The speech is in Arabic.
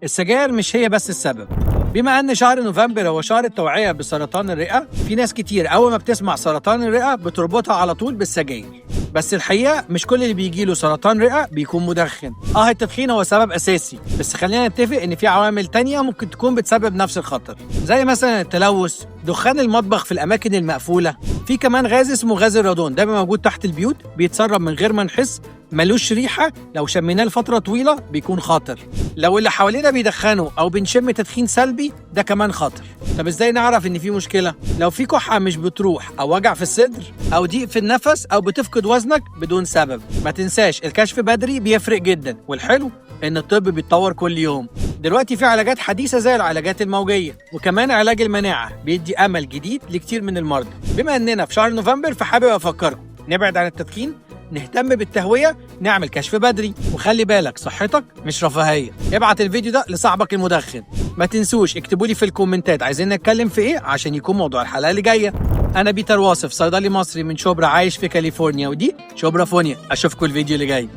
السجاير مش هي بس السبب. بما ان شهر نوفمبر هو شهر التوعية بسرطان الرئة، في ناس كتير اول ما بتسمع سرطان الرئة بتربطها على طول بالسجاير. بس الحقيقة مش كل اللي بيجيله سرطان رئة بيكون مدخن. التدخين هو سبب اساسي، بس خلينا نتفق ان في عوامل تانية ممكن تكون بتسبب نفس الخطر، زي مثلا التلوث، دخان المطبخ في الاماكن المقفولة. في كمان غاز اسمه غاز الرادون، ده موجود تحت البيوت، بيتسرب من غير ما نحس، ملوش ريحة، لو شميناه لفترة طويلة بيكون خطر. لو اللي حوالينا بيدخنوا أو بنشم تدخين سلبي ده كمان خطر. طب إزاي نعرف إن في مشكلة؟ لو في كحة مش بتروح، أو وجع في الصدر، أو ضيق في النفس، أو بتفقد وزنك بدون سبب. ما تنساش الكشف بدري بيفرق جدا، والحلو إن الطب بيتطور كل يوم. دلوقتي في علاجات حديثة زي العلاجات الموجية، وكمان علاج المناعة بيدي أمل جديد لكتير من المرضى. بما إننا في شهر نوفمبر فحابب أفكركم نبعد عن التدخين، نهتم بالتهوية، نعمل كشف بدري، وخلي بالك صحتك مش رفاهية. ابعت الفيديو ده لصاحبك المدخن. ما تنسوش اكتبوا لي في الكومنتات عايزين نتكلم في ايه عشان يكون موضوع الحلقة اللي جاية. انا بيتر واصف، صيدلي مصري من شبرا عايش في كاليفورنيا، ودي شبرا فونيا. اشوفكم الفيديو اللي جاي.